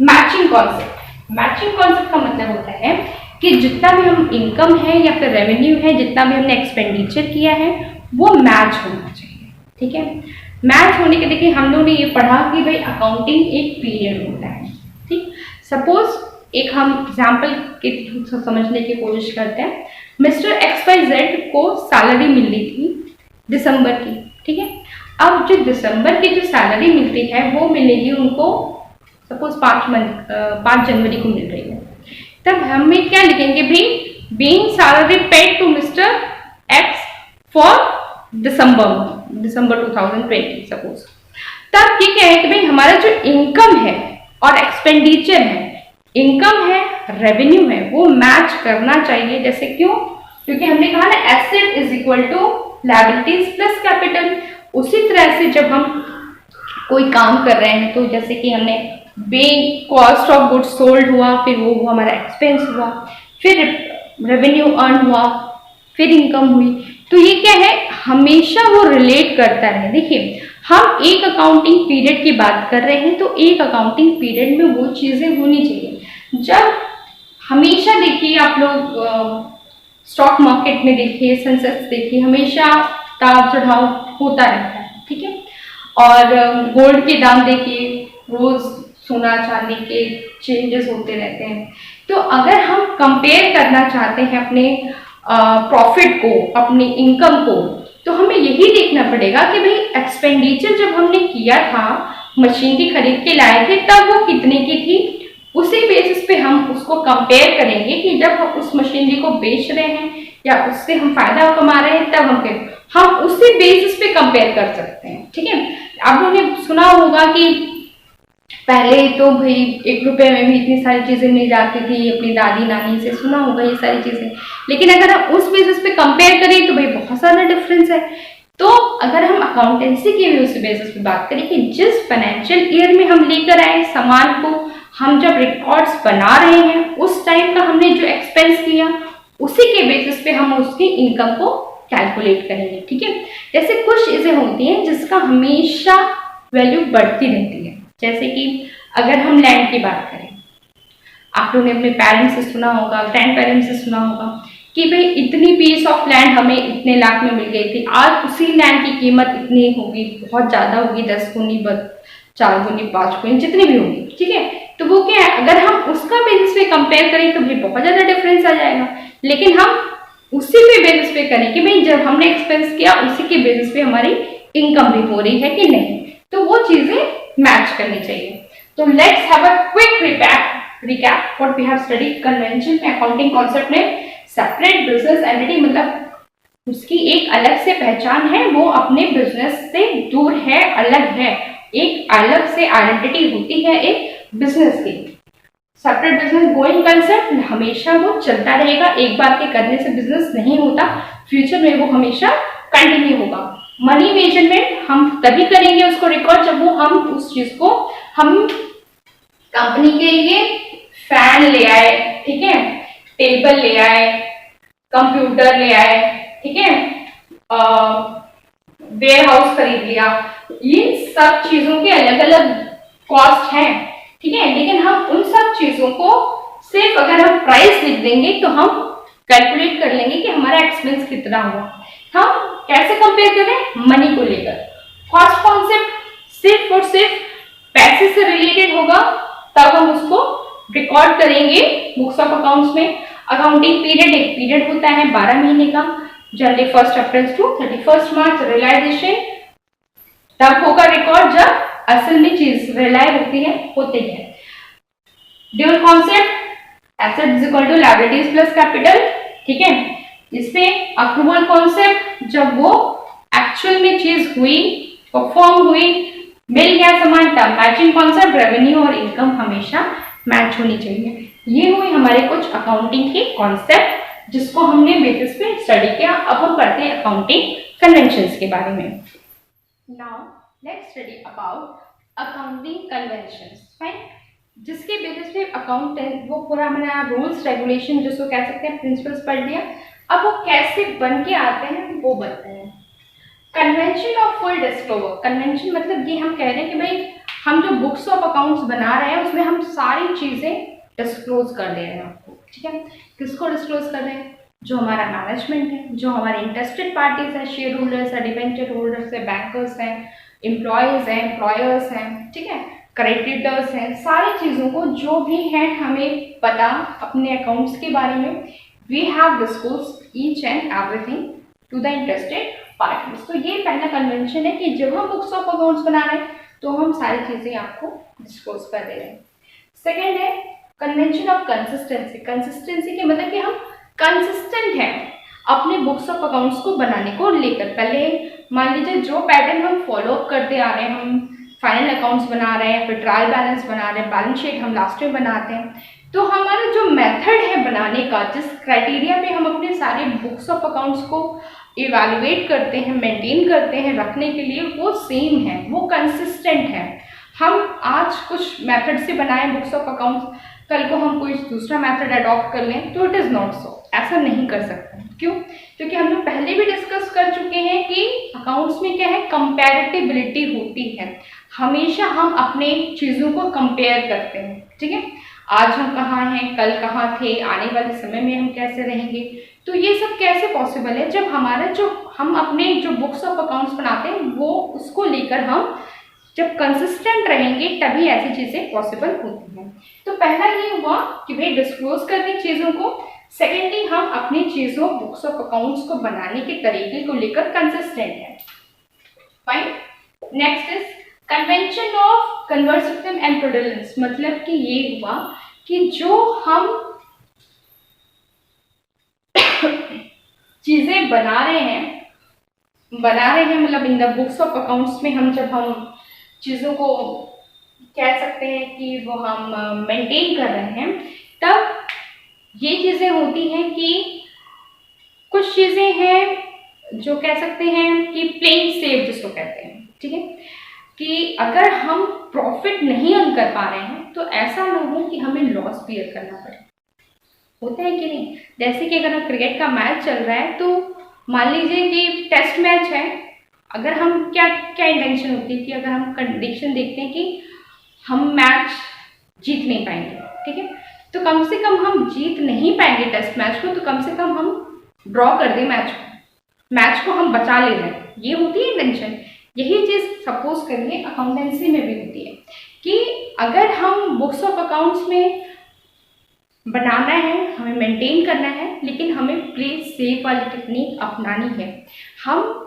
मैचिंग कॉन्सेप्ट का मतलब होता है कि जितना भी हम इनकम है या फिर रेवेन्यू है, जितना भी हमने एक्सपेंडिचर किया है, वो मैच होना चाहिए। ठीक है। मैच होने के, देखिए हम लोगों ने ये पढ़ा कि भाई अकाउंटिंग एक पीरियड होता है। ठीक। सपोज एक हम एग्जाम्पल के थ्रू समझने की कोशिश करते हैं। मिस्टर XYZ को सैलरी मिल रही थी दिसंबर की। ठीक है। अब जो दिसंबर की जो सैलरी मिलती है वो मिलेगी उनको सपोज 5 जनवरी को मिल रही है। तब हमें क्या लिखेंगे भाई, being salary paid to mister X for December 2020 suppose. तब ये क्या है कि भाई हमारा जो इनकम है और एक्सपेंडिचर है, इनकम है, रेवेन्यू है, वो मैच करना चाहिए। जैसे क्यों? क्योंकि हमने कहा ना asset is equal to liabilities plus capital. उसी तरह से जब हम कोई काम कर रहे हैं तो जैसे कि हमने कॉस्ट ऑफ गुड्स सोल्ड हुआ, फिर वो हमारा एक्सपेंस हुआ, फिर रेवेन्यू अर्न हुआ, फिर इनकम हुई, तो ये क्या है, हमेशा वो रिलेट करता है। देखिए हम एक अकाउंटिंग पीरियड की बात कर रहे हैं तो एक अकाउंटिंग पीरियड में वो चीजें होनी चाहिए। जब हमेशा देखिए आप लोग स्टॉक मार्केट में देखिए, सेंसेक्स देखिए, हमेशा उतार चढ़ाव होता रहता है। ठीक है। और गोल्ड के दाम देखिए, रोज सोना चांदी के चेंजेस होते रहते हैं। तो अगर हम कंपेयर करना चाहते हैं अपने प्रॉफिट को, अपनी इनकम को, तो हमें यही देखना पड़ेगा कि भाई एक्सपेंडिचर जब हमने किया था, मशीनरी खरीद के लाए थे, तब वो कितने की थी। उसी बेसिस पे हम उसको कंपेयर करेंगे कि जब हम उस मशीनरी को बेच रहे हैं या उससे हम फायदा कमा रहे हैं, तब हम उसी बेसिस पे कंपेयर कर सकते हैं। ठीक है। आप लोगों ने सुना होगा कि पहले तो भाई 1 रुपए में भी इतनी सारी चीजें मिल जाती थी, अपनी दादी नानी से सुना होगा ये सारी चीजें। लेकिन अगर हम उस बेसिस पे कंपेयर करें तो भाई बहुत सारा डिफरेंस है। तो अगर हम अकाउंटेंसी की भी उस बेसिस पे बात करें कि जिस फाइनेंशियल ईयर में हम लेकर आए सामान को, हम जब रिकॉर्ड्स बना रहे हैं उस टाइम का हमने जो एक्सपेंस किया, उसी के बेसिस पे हम उसकी इनकम को कैलकुलेट करेंगे। ठीक है। जैसे कुछ चीजें होती हैं जिसका हमेशा वैल्यू बढ़ती रहती है। जैसे कि अगर हम लैंड की बात करें, आप लोगों ने अपने पेरेंट्स से सुना होगा, ग्रैंड पेरेंट्स से सुना होगा कि भाई इतनी पीस ऑफ लैंड हमें इतने लाख में मिल गई थी, आज उसी लैंड की कीमत इतनी होगी, बहुत ज्यादा होगी, 10 गुनी, 4 गुनी, 5 गुनी, जितनी भी होगी। ठीक है। तो वो क्या है, अगर हम उसका बेसिस पे कंपेयर करें तो भाई बहुत ज्यादा डिफरेंस आ जाएगा। लेकिन हम उसी पे बेसिस पे करें कि भाई जब हमने एक्सपेंस किया उसी के बेसिस पे हमारी इनकम भी हो रही है कि नहीं, तो वो चीजें मैच करनी चाहिए। तो let's have a quick recap what we have studied. Convention में, अकाउंटिंग कॉन्सेप्ट में सेपरेट बिजनेस एंटिटी, मतलब उसकी एक अलग से पहचान है, वो अपने बिजनेस से दूर है, अलग है, एक अलग से आइडेंटिटी होती है एक बिजनेस की। सेपरेट बिजनेस गोइंग कंसेप्ट, हमेशा वो चलता रहेगा, एक बार के करने से बिजनेस नहीं होता, फ्यूचर में वो हमेशा कंटिन्यू होगा। मनी मेजरमेंट हम तभी करेंगे उसको रिकॉर्ड जब वो हम उस चीज को, हम कंपनी के लिए फैन ले आए, ठीक है, टेबल ले आए, कंप्यूटर ले आए, ठीक है, वेयर हाउस खरीद लिया, ये सब चीजों के अलग अलग कॉस्ट हैं। ठीक है। लेकिन हम उन सब चीजों को सिर्फ अगर हम प्राइस लिख देंगे तो हम कैलकुलेट कर लेंगे कि हमारा एक्सपेंस कितना हुआ। हम कैसे कंपेयर करें? मनी को लेकर। कॉस्ट कॉन्सेप्ट सिर्फ और सिर्फ पैसे से रिलेटेड होगा, तब हम उसको रिकॉर्ड करेंगे बुक्स ऑफ अकाउंट्स में। अकाउंटिंग पीरियड एक पीरियड होता है 12 महीने का, जनवरी 1 अप्रैल टू 31 मार्च रियलाइजेशन, तब होगा रिकॉर्ड जब असल में चीज रियलाइज होती है। Dual concept, asset is equal to liabilities plus capital, ठीक है। इसमें अक्रूवल कॉन्सेप्ट, जब वो एक्चुअल में चीज हुई, परफॉर्म हुई, मिल गया सामान, तब। मैचिंग कॉन्सेप्ट, रेवेन्यू और इनकम हमेशा मैच होनी चाहिए। ये हुई हमारे कुछ अकाउंटिंग के कॉन्सेप्ट जिसको हमने बेसिस पे स्टडी किया। अब हम करते हैं अकाउंटिंग कन्वेंशंस के बारे में। Now let's study about accounting conventions, fine, जिसके बेसिस पे अकाउंटेंट वो पूरा हमारा रूल्स रेगुलेशन जिसको कह सकते हैं प्रिंसिपल्स पढ़ लिया। अब वो कैसे बन के आते हैं वो बनते हैं। Convention of full disclosure. Convention मतलब ये हम कह रहे हैं कि भाई हम जो बुक्स ऑफ अकाउंट्स बना रहे हैं उसमें हम सारी चीज़ें डिस्क्लोज कर दे रहे हैं आपको, ठीक है। किसको डिस्क्लोज कर रहे हैं? जो हमारा मैनेजमेंट है, जो हमारे इंटरेस्टेड पार्टीज हैं, शेयर होल्डर्स हैं, डिबेंचर होल्डर्स हैं, बैंकर्स हैं, एम्प्लॉयज़ हैं, एम्प्लॉयर्स हैं, ठीक है, क्रेडिटर्स हैं, सारी चीज़ों को जो भी है हमें पता अपने अकाउंट्स के बारे में, we have disclose each and everything to the interested parties. तो ये पहला कन्वेंशन है कि जब हम बुक्स ऑफ अकाउंट्स बना रहे हैं तो हम सारी चीज़ें आपको डिस्क्लोज कर दे रहे हैं। सेकेंड है कन्वेंशन ऑफ कंसिस्टेंसी। कंसिस्टेंसी के मतलब कि हम कंसिस्टेंट हैं अपने बुक्स ऑफ अकाउंट्स को बनाने को लेकर। पहले मान लीजिए जो पैटर्न हम फॉलो अप करते आ रहे हैं, हम फाइनल अकाउंट्स बना रहे हैं, फिर ट्रायल बैलेंस बना रहे हैं, बैलेंस शीट हम लास्ट में बनाते हैं, तो हमारा जो मेथड है बनाने का, जिस क्राइटेरिया पे हम अपने सारे बुक्स ऑफ अकाउंट्स को इवैल्यूएट करते हैं, मेंटेन करते हैं रखने के लिए, वो सेम है, वो कंसिस्टेंट है। हम आज कुछ मेथड से बनाए बुक्स ऑफ अकाउंट्स, कल को हम कोई दूसरा मेथड अडॉप्ट कर लें तो इट इज़ नॉट सो, ऐसा नहीं कर सकते। क्यों? क्योंकि हम लोग पहले भी डिस्कस कर चुके हैं कि अकाउंट्स में क्या है, कंपैरेटिबिलिटी होती है। हमेशा हम अपने चीज़ों को कंपेयर करते हैं, ठीक है। आज हम कहाँ हैं, कल कहाँ थे, आने वाले समय में हम कैसे रहेंगे, तो ये सब कैसे पॉसिबल है जब हमारा जो हम अपने जो बुक्स ऑफ अकाउंट्स बनाते हैं वो उसको लेकर हम जब कंसिस्टेंट रहेंगे तभी ऐसी चीज़ें पॉसिबल होती हैं। तो पहला ये हुआ कि भाई डिस्क्लोज करनी चीज़ों को। सेकेंडली हम अपनी चीज़ों बुक्स ऑफ अकाउंट्स को बनाने के तरीके को लेकर कंसिस्टेंट है। Fine. Next is convention of conversive and precedence. मतलब कि ये हुआ कि जो हम चीज़ें बना रहे हैं मतलब इन द बुक्स ऑफ अकाउंट्स में हम जब हम चीज़ों को कह सकते हैं कि वो हम मेंटेन कर रहे हैं, तब ये चीज़ें होती हैं कि कुछ चीज़ें हैं जो कह सकते हैं कि प्लेइंग सेफ जिसको कहते हैं, ठीक है, कि अगर हम प्रॉफिट नहीं अर्न कर पा रहे हैं तो ऐसा ना हो कि हमें लॉस बियर करना पड़े। होता है कि नहीं? जैसे कि अगर क्रिकेट का मैच चल रहा है तो मान लीजिए कि टेस्ट मैच है, अगर हम क्या इंटेंशन होती है कि अगर हम कंडीशन देखते हैं कि हम मैच जीत नहीं पाएंगे, ठीक है, तो कम से कम हम जीत नहीं पाएंगे टेस्ट मैच को, तो कम से कम हम ड्रॉ कर दें मैच को हम बचा ले जाएं, ये होती है इंटेंशन। यही चीज़ सपोज करिए अकाउंटेंसी में भी होती है कि अगर हम बुक्स ऑफ अकाउंट्स में बनाना है, हमें मेंटेन करना है, लेकिन हमें प्ले सेफ वाली टेक्निक अपनानी है। हम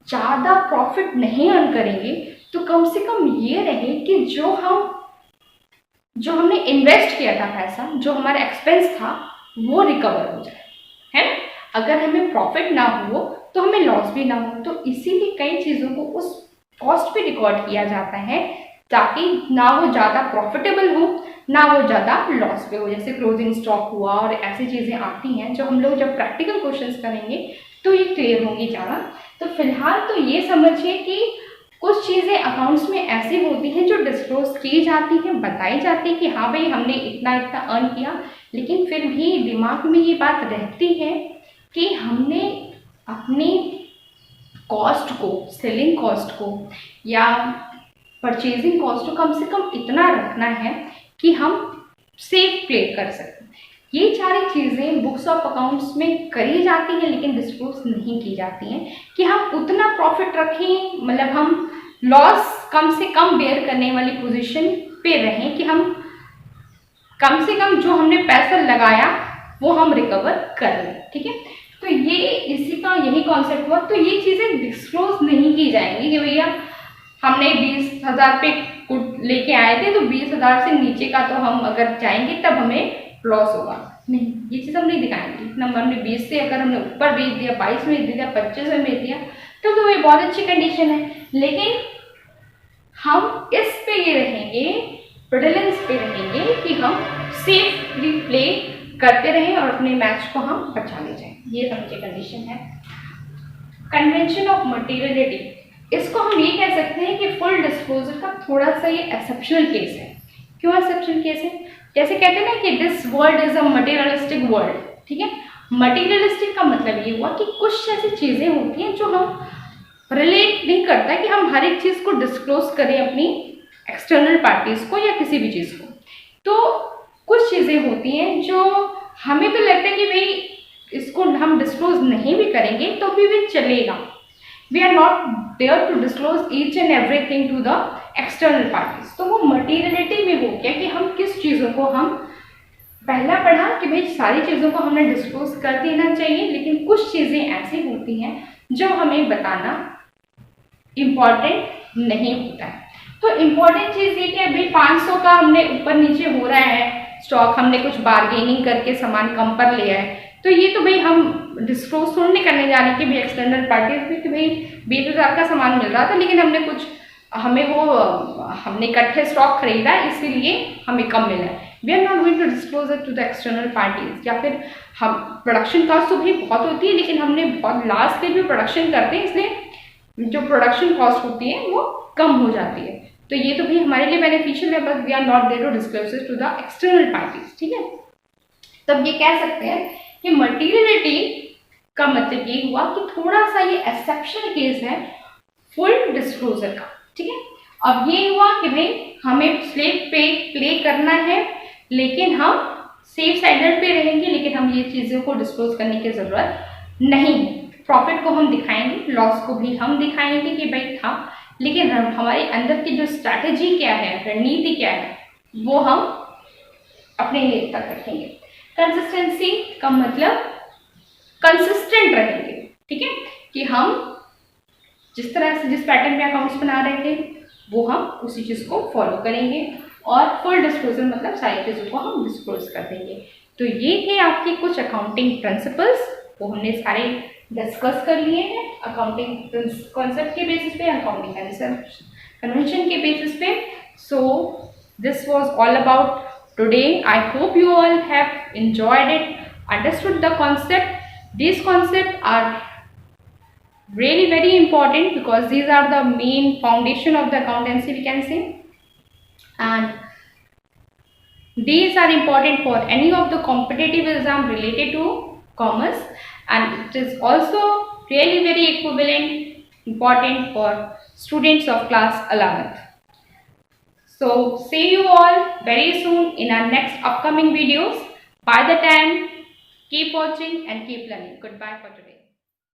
ज़्यादा प्रॉफिट नहीं अर्न करेंगे तो कम से कम ये रहे कि जो हमने इन्वेस्ट किया था पैसा, जो हमारा एक्सपेंस था, वो रिकवर हो जाए, है ना। अगर हमें प्रॉफिट ना हो तो हमें लॉस भी ना हो, तो इसीलिए कई चीज़ों को उस कॉस्ट पे रिकॉर्ड किया जाता है ताकि ना वो ज़्यादा प्रॉफिटेबल हो ना वो ज़्यादा लॉस पे हो। जैसे क्लोजिंग स्टॉक हुआ और ऐसी चीज़ें आती हैं जो हम लोग जब प्रैक्टिकल क्वेश्चंस करेंगे तो ये क्लियर होंगी ज़्यादा। तो फिलहाल तो ये समझिए कि कुछ चीज़ें अकाउंट्स में ऐसी होती हैं जो डिस्क्लोज की जाती हैं, बताई जाती है कि हाँ भाई हमने इतना अर्न किया, लेकिन फिर भी दिमाग में ये बात रहती है कि हमने अपनी कॉस्ट को, सेलिंग कॉस्ट को या परचेजिंग कॉस्ट को कम से कम इतना रखना है कि हम सेफ प्ले कर सकें। ये सारी चीज़ें बुक्स ऑफ अकाउंट्स में करी जाती हैं लेकिन डिस्क्लोज नहीं की जाती हैं कि हम उतना प्रॉफिट रखें, मतलब हम लॉस कम से कम बेयर करने वाली पोजीशन पे रहें कि हम कम से कम जो हमने पैसा लगाया वो हम रिकवर कर लें, ठीक है। तो ये इसी का यही कॉन्सेप्ट हुआ। तो ये चीज़ें डिस्क्लोज नहीं की जाएंगी कि भैया हमने 20,000 पे लेके आए थे तो 20,000 से नीचे का तो हम अगर जाएंगे तब हमें लॉस होगा, नहीं, ये चीज़ हम नहीं दिखाएंगे। नंबर हमने 20 से अगर हमने ऊपर बेच दिया, 22 में बेच दिया, 25 में बेच दिया तो ये बहुत अच्छी कंडीशन है, लेकिन हम इस पे ये रहेंगे, प्रेडिलेंस पे रहेंगे कि हम सेफली प्ले करते रहें और अपने मैच को हम बचा ले जाएं। ये समझिए कंडीशन है। कन्वेंशन ऑफ मटेरियलिटी, इसको हम ये कह सकते हैं कि फुल डिस्क्लोजर का थोड़ा सा ये एक्सेप्शनल केस है। क्यों एक्सेप्शनल केस है? जैसे कहते हैं ना कि this world is a materialistic world, ठीक है। मटेरियलिस्टिक का मतलब ये हुआ कि कुछ ऐसी चीज़ें होती हैं जो हम रिलेट नहीं करता कि हम हर एक चीज़ को डिस्क्लोज करें अपनी एक्सटर्नल पार्टीज को या किसी भी चीज़ को। तो कुछ चीज़ें होती हैं जो हमें तो लगता है कि भाई इसको हम डिस्क्लोज नहीं भी करेंगे तो भी चलेगा। We are not there to disclose each and everything to the external parties. तो वो मटीरियलिटी में हो गया कि हम किस चीज़ों को हम पहला पढ़ा कि भाई सारी चीज़ों को हमने डिस्क्लोज कर देना चाहिए, लेकिन कुछ चीज़ें ऐसी होती हैं जो हमें बताना इम्पॉर्टेंट नहीं होता है। तो इम्पॉर्टेंट चीज़ ये कि अभी 500 का हमने ऊपर नीचे हो रहा है स्टॉक, हमने कुछ बार्गेनिंग करके सामान कम पर लिया है, तो ये तो भाई हम डिस्क्लोज थोड़ी नहीं करने जा रहे कि भाई एक्सटर्नल पार्टीज भी कि भाई 20,000 का सामान मिल रहा था लेकिन हमने इकट्ठे स्टॉक खरीदा इसीलिए हमें कम मिला है। We are not going to disclose it to the external parties. या फिर हम प्रोडक्शन कॉस्ट तो भी बहुत होती है लेकिन हमने बहुत लास्ट पे भी प्रोडक्शन करते हैं, इसलिए जो प्रोडक्शन कॉस्ट होती है वो कम हो जाती है। तो ये तो भी हमारे लिए बेनिफिशियल है, but we are not there to disclose it to the external parties. ठीक है, तब ये कह सकते हैं कि मटीरियलिटी का मतलब ये हुआ कि थोड़ा सा ये एक्सेप्शनल केस है फुल डिस्क्लोजर का। ठीक है, अब ये हुआ कि भाई हमें स्लेव पे प्ले करना है लेकिन हम सेफ साइडेड पे रहेंगे, लेकिन हम ये चीज़ों को डिस्क्लोज करने की ज़रूरत नहीं है। प्रॉफिट को हम दिखाएंगे, लॉस को भी हम दिखाएंगे कि भाई था, लेकिन हमारे अंदर की जो स्ट्रैटेजी क्या है, रणनीति क्या है, वो हम अपने लिए तक रखेंगे। कंसिस्टेंसी का मतलब कंसिस्टेंट रहेंगे। ठीक है, कि हम जिस तरह से जिस पैटर्न में अकाउंट्स बना रहे थे वो हम उसी चीज़ को फॉलो करेंगे, और फुल डिस्क्लोजर मतलब सारी चीज़ों को हम डिस्क्लोज कर देंगे। तो ये थे आपके कुछ अकाउंटिंग प्रिंसिपल्स, वो हमने सारे डिस्कस कर लिए हैं अकाउंटिंग कॉन्सेप्ट के बेसिस पे, अकाउंटिंग कन्वेंशन के बेसिस पे। So this was all about today. I hope you all have enjoyed it, understood the concept. These concepts are really very important because these are the main foundation of the accountancy, we can say, and these are important for any of the competitive exam related to commerce, and it is also really very equivalent important for students of class 11th. So see you all very soon in our next upcoming videos. By the time, keep watching and keep learning. Goodbye for today.